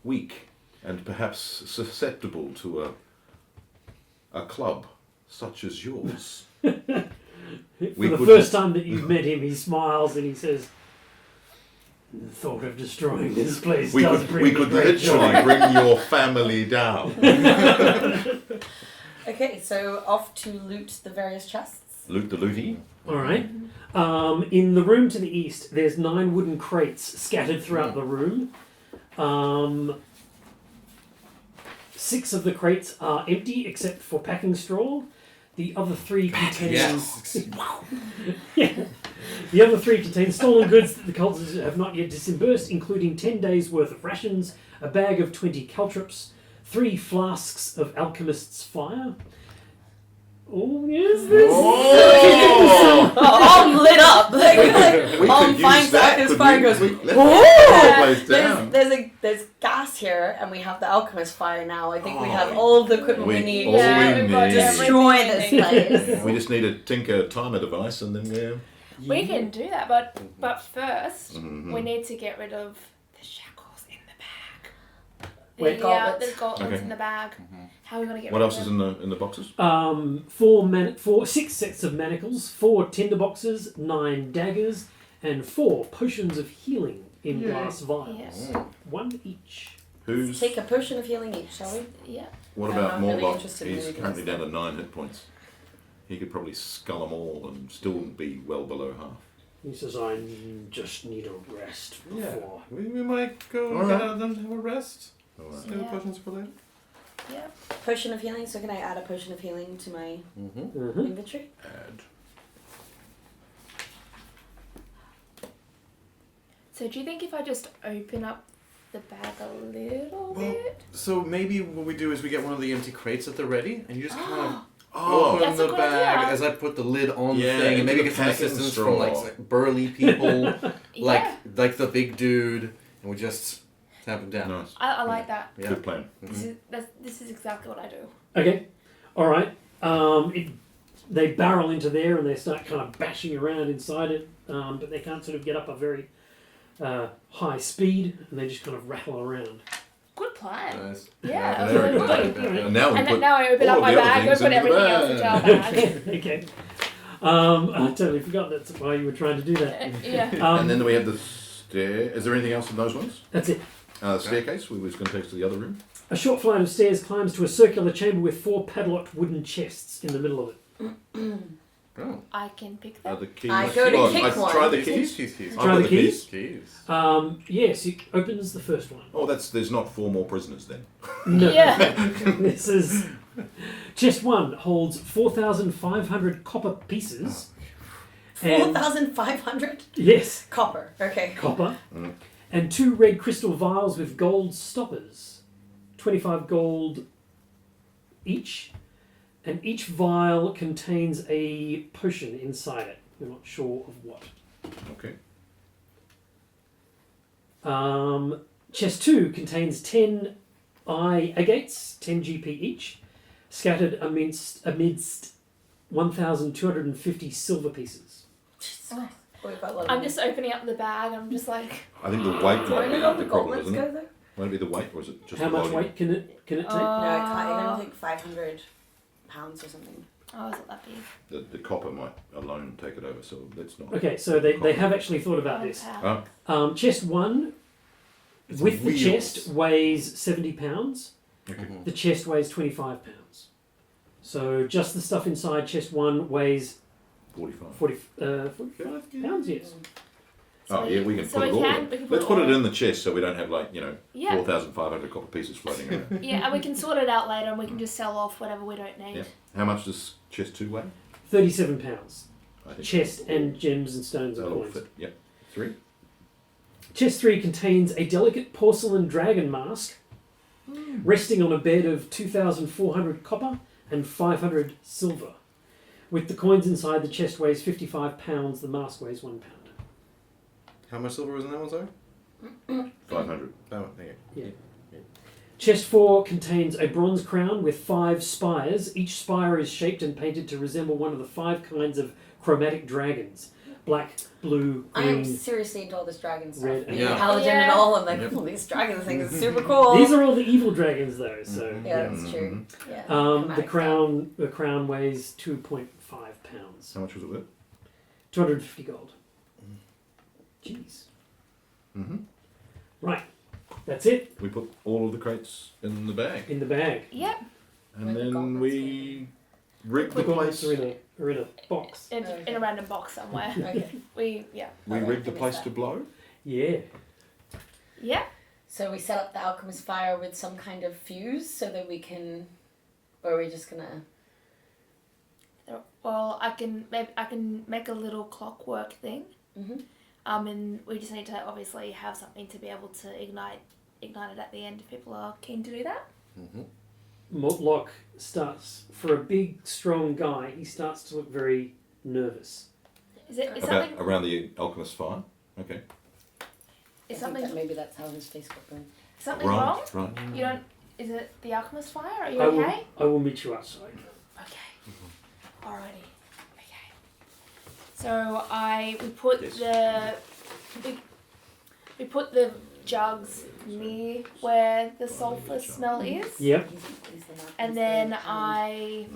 weak and perhaps susceptible to a club such as yours. For the first time that you've met him, he smiles and he says, "The thought of destroying this place We does bring me could great joy." literally bring your family down. Okay, so off to loot the various chests. Loot the looty. All right. In the room to the east, there's 9 wooden crates scattered throughout the room. 6 of the crates are empty except for packing straw. The other 3 contain The other 3 contain stolen goods that the cultists have not yet disbursed, including 10 days' worth of rations, a bag of 20 caltrops, 3 flasks of alchemist's fire. Oh, yes, this. I'm lit up. We could finds use that. his Could fire we- and goes, we- let's "Ooh!" burn the place down. There's gas here, and we have the alchemist fire now. I think we have all of the equipment we need all to we got need. destroy this place. We just need a tinker timer device, and then we're. We can do that, but first Mhm. we need to get rid of the shackles in the bag. Wait, gauntlets? There's gauntlets Okay. in the bag. How are we gonna get What rid else of is them? in the boxes? 6 sets of manacles, 4 tinder boxes, 9 daggers, and 4 potions of healing in glass vials. Yes. 1 each. Who's? Take a potion of healing each, shall we? Yeah. What I'm about not really Morlock? interested in He's anything currently else. down to 9 hit points. He could probably scull them all and still be well below half. He says, "I just need a rest before." We might go All get right. out of them, have a rest. All right. Save Yeah. potions for later. Yeah. Potion of healing. So can I add a potion of healing to my Mhm. inventory? Add. So do you think if I just open up the bag a little bit? So maybe what we do is we get one of the empty crates at the ready, and you just kind of Oh, open That's a the good bag idea. as I put the lid on Yeah, the thing, and into maybe the get some packing assistance straw. from like burly people, like Yeah. like the big dude, and we just tap him down. nice. I like that. Yeah. Good plan. This is exactly what I do. Okay, all right. They barrel into there and they start kind of bashing around inside it, but they can't sort of get up a very high speed, and they just kind of rattle around. Good plan. Nice. Yeah. Very good. good. And now we And put then now I open all up my the other bag, things open into the everything else into our bag. bag. Okay. I totally forgot that's why you were trying to do that. Yeah. And then we have the stair. Is there anything else in those ones? That's it. Staircase. We was going to take us to the other room. A short flight of stairs climbs to a circular chamber with 4 padlocked wooden chests in the middle of it. Oh. I can pick Are that. the keys? I go to Oh, kick I one. try the keys. Keys. I've Try got the keys? Keys. Yes, it opens the first one. Oh, there's not 4 more prisoners then. No. Yeah. This is chest 1 holds 4,500 copper pieces. And 4,500 yes, copper. Okay. copper. Mm. And 2 red crystal vials with gold stoppers. 25 gold each. And each vial contains a potion inside it. We're not sure of what. Okay. Chest 2 contains 10 agates, 10 GP each, scattered amidst 1,250 silver pieces. Oh, we've got a lot of I'm money. just opening up the bag. I'm just like, I think the weight might be Where the did problem, the isn't go it? though? Won't it be the weight, or is it just How the much volume? weight can it take? No, it can't. I don't think 500 pounds or something. oh, is it that big? The copper might alone take it over, so let's not. Okay, so they have actually thought about this. Oh, Chest 1 It's with the wheels. chest weighs 70 pounds. okay. The chest weighs 25 pounds. So just the stuff inside chest 1 weighs 45. 45 pounds, yes. Oh, yeah, we can so put it all in. we can Let's put put it all- in the chest so we don't have, like, Yeah. 4,500 copper pieces floating around. Yeah, and we can sort it out later, and we can just sell off whatever we don't need. Yeah. How much does chest 2 weigh? 37 pounds. I think Chest and gems and stones and that'll coins. fit. Yep. 3? Chest 3 contains a delicate porcelain dragon mask resting on a bed of 2,400 copper and 500 silver. With the coins inside, the chest weighs 55 pounds, the mask weighs 1 pound. How much silver was in that one, sorry? 500. Oh, thank you. Chest 4 contains a bronze crown with 5 spires. Each spire is shaped and painted to resemble one of the 5 kinds of chromatic dragons. Black, blue, I am green. seriously into all this dragon stuff. Red and Being Yeah. a paladin Yeah. and all, I'm like, Yep. oh, these dragon things are super cool. These are all the evil dragons though, so... Yeah, that's true. Yeah. The Chromatic crown weighs 2.5 pounds. How much was it worth? 250 gold. Jeez. Mm-hmm. Right. That's it We put all of the crates in the bag. in the bag. Yep. And Where the then goblins we rig The the place. goblins are in a box. In a random box somewhere. Okay. We We Alright, rig the I place missed to that. blow. Yeah. Yeah. So we set up the alchemist fire with some kind of fuse so that we can, or are we just gonna? Well, I can make a little clockwork thing. Mm-hmm. And we just need to obviously have something to be able to ignite it at the end if people are keen to do that. Mortlock starts, for a big, strong guy, he starts to look very nervous. Is it is About something around the alchemist fire. Okay. is I think something that maybe that's how his face got going. something wrong? Right. You don't. Is it the alchemist fire? Are you I will, okay? I will meet you outside. Okay. Alrighty. Okay. So we put Yes. we put the jugs near where the sulfur smell is. Yep. And then I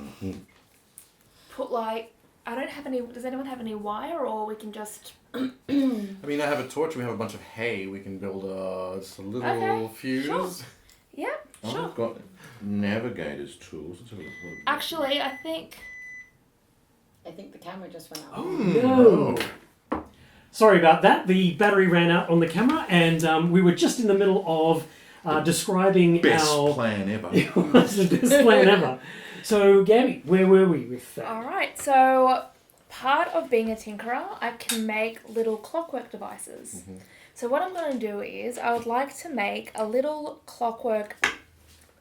put I don't have any. Does anyone have any wire, or we can just? I mean, I have a torch. We have a bunch of hay. We can build just a little Okay, fuse. sure. Yeah, sure. I've got navigator's tools. Let's have a look. Actually, I think. I think the camera just went out. Oh, No. Sorry about that. The battery ran out on the camera, and we were just in the middle of describing Best our... plan ever. It was the best plan ever. So, Gabby, where were we with that? All right. So, part of being a tinkerer, I can make little clockwork devices. So what I'm going to do is I would like to make a little clockwork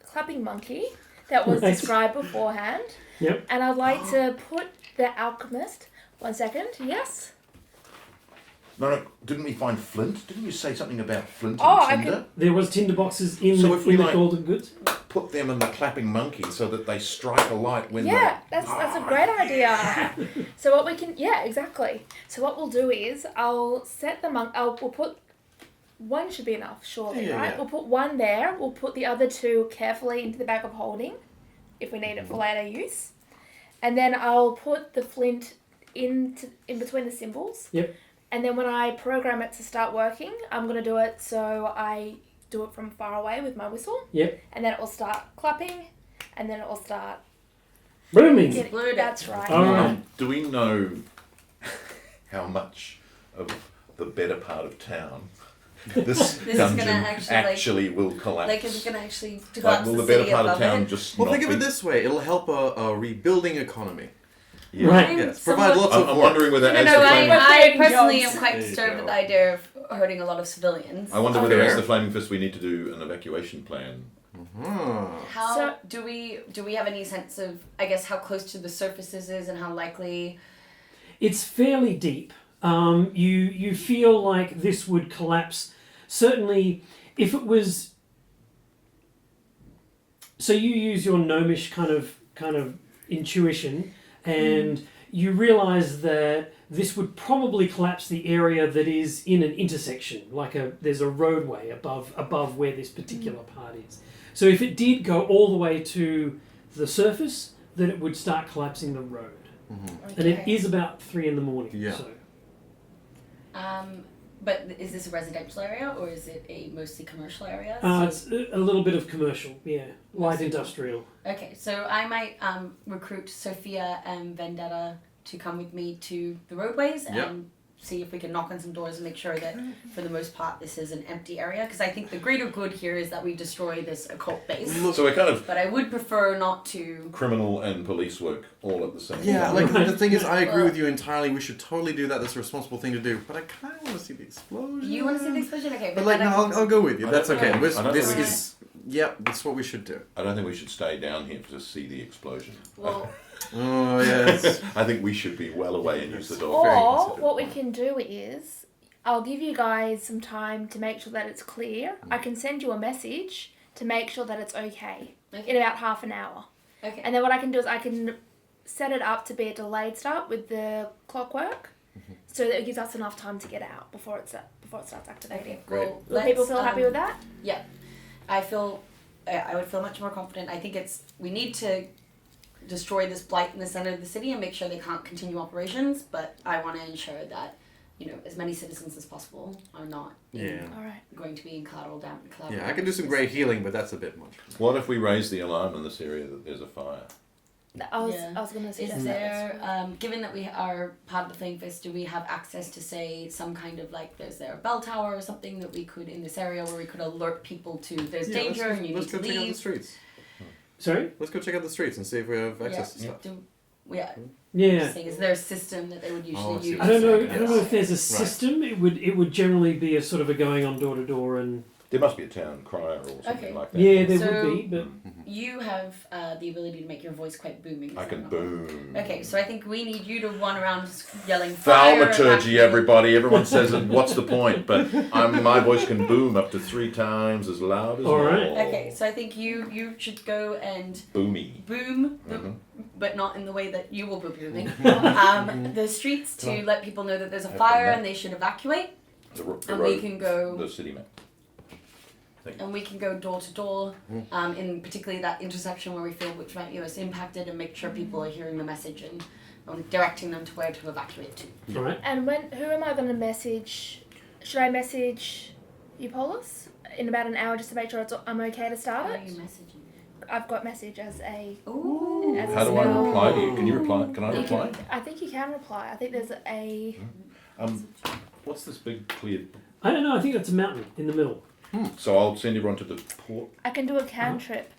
clapping monkey that was Right. described beforehand. Yep. And I'd like to put the alchemist. 1 second. Yes. No, didn't we find flint? Didn't you say something about flint Oh, I and tinder? There was tinder boxes in So the, if we in the like- golden goods. Put them in the clapping monkey so that they strike a light when Yeah, that's a great idea. So what we can, yeah, exactly. So what we'll do is I'll set the we'll put one should be enough, surely, Yeah, right? yeah. We'll put one there. We'll put the other two carefully into the bag of holding, if we need it for later use, and then I'll put the flint in between the symbols. Yep. And then when I program it to start working, I'm gonna do it so I do it from far away with my whistle. Yep. And then it will start clapping, and then it will start. Booming. That's right. All right. Do we know how much of the better part of town this is dungeon gonna actually, will collapse? Like, is it gonna actually Like, collapse will the the better city part of above town it? just Well, not think of it be- this way: it'll help a rebuilding economy. Yeah. Right. Yes, Somewhat- provide lots of I'm work. wondering whether, No, as no, the I flaming, personally jobs. am quite There you disturbed go. at the idea of hurting a lot of civilians. I wonder whether, Fair. as the flaming fist, we need to do an evacuation plan. How So- do we have any sense of, I guess, how close to the surface this is and how likely? It's fairly deep. You feel like this would collapse certainly, if it was, so you use your gnomish kind of intuition, and you realise that this would probably collapse the area that is in an intersection, there's a roadway above where this particular part is. So if it did go all the way to the surface, then it would start collapsing the road. Okay. And it is about 3 a.m. Yeah. So. But is this a residential area or is it a mostly commercial area? It's a little bit of commercial, light industrial. Okay, so I might recruit Sophia and Vendetta to come with me to the roadways and see if we can knock on some doors and make sure that, for the most part, this is an empty area. Because I think the greater good here is that we destroy this occult base. So we're kind of But I would prefer not to. criminal and police work all at the same time. Yeah, like the thing is, I agree with you entirely. We should totally do that. That's a responsible thing to do. But I kind of want to see the explosion. You want to see the explosion? Okay, But like, then no, I'll go with you. I That's don't okay. think- I don't This think is, yep, that's what we should do. I don't think we should stay down here to see the explosion. Well, Oh yes. I think we should be well away and use the door. Or what we can do is, I'll give you guys some time to make sure that it's clear. I can send you a message to make sure that it's okay in about half an hour. okay. And then what I can do is I can set it up to be a delayed start with the clockwork, so that it gives us enough time to get out before it starts activating. Okay, Great. well, Will people feel happy with that? Yeah, I would feel much more confident. I think we need to destroy this blight in the center of the city and make sure they can't continue operations, but I want to ensure that, as many citizens as possible are not All right. going to be in collateral damage. Yeah, I can do some great healing, but that's a bit much. What if we raise the alarm in this area that there's a fire? I was going to suggest Is that. there, given that we are part of the Flame Fist, do we have access to, say, some kind of, is there a bell tower or something that we could, in this area, where we could alert people to there's danger and you need let's to go check out the leave? streets. Sorry? Let's go check out the streets and see if we have access to stuff. Yeah. Saying, is there a system that they would usually use? I don't know if there's a system. It would generally be a sort of a going on door to door and. There must be a town crier or something like that. Yeah, there So- would be, but You have the ability to make your voice quite booming. is I that can not? boom. Okay, so I think we need you to run around yelling fire. Thaumaturgy, everybody. Everyone says it. What's the point? But my voice can boom up to 3 times as loud as All right. normal. Okay, so I think you should go and Boomy. boom, Mhm. but not in the way that you will be booming. The streets to let people know that there's a fire and they should evacuate, The and road, we can go. the city map. And we can go door to door, in particularly that intersection where we feel which might be most impacted, and make sure people are hearing the message and directing them to where to evacuate to. all right. And who am I going to message? Should I message Eupolis in about an hour just to make sure I'm okay to How start are it? you messaging? I've got message as a. Ooh. As a How do I spell. reply to you? Can you reply? Can I You reply? I think you can reply. I think there's a. What's this big clear? I don't know. I think that's a mountain in the middle. So I'll send everyone to the port. I can do a cantrip.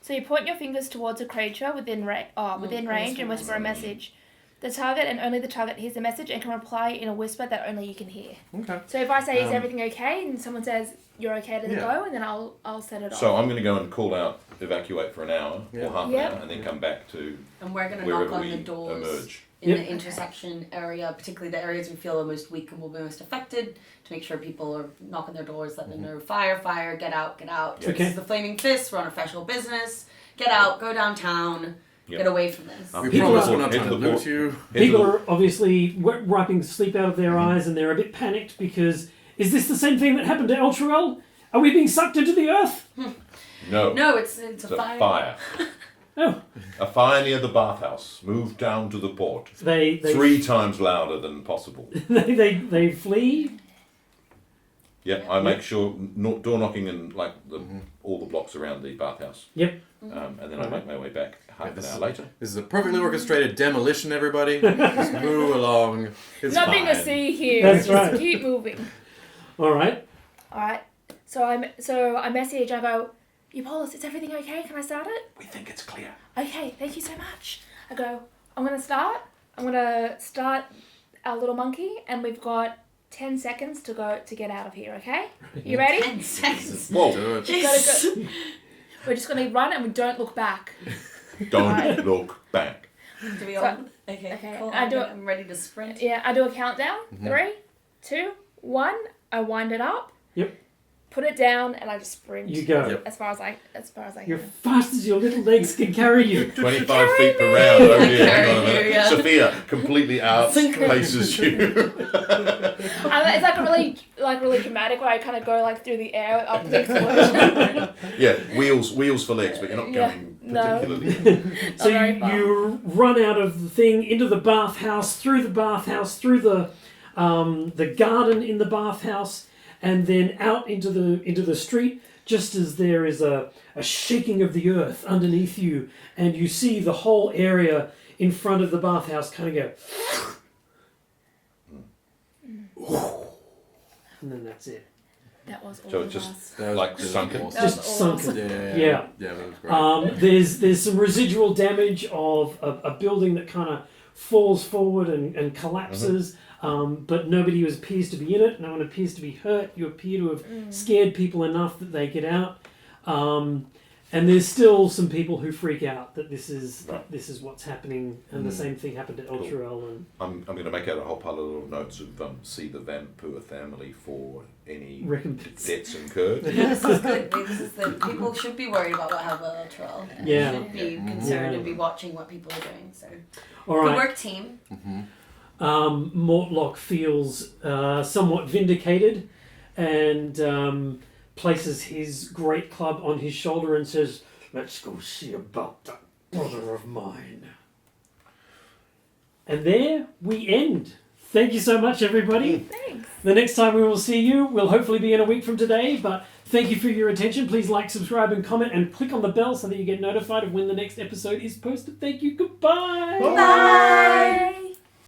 So you point your fingers towards a creature within range and whisper a message. The target and only the target hears the message and can reply in a whisper that only you can hear. Okay. So if I say, is everything okay? And someone says, you're okay to Yeah. go, and then I'll set it off. So I'm going to go and call out, evacuate for an hour Yeah. or half Yeah. an hour, and then come back to And we're going to wherever knock on we the doors emerge. in Yep. the intersection area, particularly the areas we feel are most weak and will be most affected, to make sure people are knocking their doors, let them know, fire, get out. Yeah. This is the Flaming Fist, we're on official business, get out, go downtown, Yep. get away from this. We People promise are- we're not trying to Into the loot port. you. People Into are obviously wiping sleep out of their eyes, and they're a bit panicked because is this the same thing that happened to Elturel? Are we being sucked into the earth? No, No, it's it's a a fire. fire. Oh, A fire near the bathhouse. Move down to the port. they 3 times louder than possible. they flee. Yeah, I make sure door knocking in all the blocks around the bathhouse. Yep. And then I make my way back half an hour later. This is a perfectly orchestrated demolition, everybody. Just move along. It's Nothing to fine. see here. That's Just right. keep moving. All right. All right. So I message. I go, Eupolis, is everything okay? Can I start it? We think it's clear. Okay, thank you so much. I go, I'm going to start our little monkey, and we've got 10 seconds to get out of here, okay? You ready? 10 seconds. Whoa! Do it. Jesus. We're just going to run and we don't look back. Don't look back. Do we all? Okay, Okay, cool. I do it- I'm ready to sprint. Yeah, I do a countdown. 3, 2, 1. I wind it up. Yep. put it down, and I just sprint. You go. Yep. As far as I You're can. fast as your little legs can carry you. 25 feet per round. Oh yeah. Carry you, yeah. Sophia completely outpaces you. It's like really dramatic where I kind of go like through the air up to the explosion. Yeah, wheels for legs, but you're not going particularly. So very far. you run out of the thing into the bathhouse, through the garden in the bathhouse, and then out into the street. Just as there is a shaking of the earth underneath you, and you see the whole area in front of the bathhouse kind of go, and then that's it. That was all So of it's just us. That was like really sunken. awesome. That was Just sunken. awesome. Yeah. Yeah, that was great. There's some residual damage of a building that kind of falls forward and collapses, but nobody appears to be in it. No one appears to be hurt. You appear to have scared people enough that they get out. And there's still some people who freak out that this is what's happening, and the same thing happened to Elturel. And I'm going to make out a whole pile of little notes of see the Vampire family for any recompense. debts incurred. This is good. This is the people should be worried about what happened at Trial. Yeah. Should be concerned and be watching what people are doing. So All good right. work, team. Mortlock feels somewhat vindicated, and places his great club on his shoulder and says, "Let's go see about that brother of mine." And there we end. Thank you so much, everybody. Thanks. The next time we will see you will hopefully be in a week from today, but thank you for your attention. Please like, subscribe, and comment, and click on the bell so that you get notified of when the next episode is posted. Thank you. Goodbye. Bye.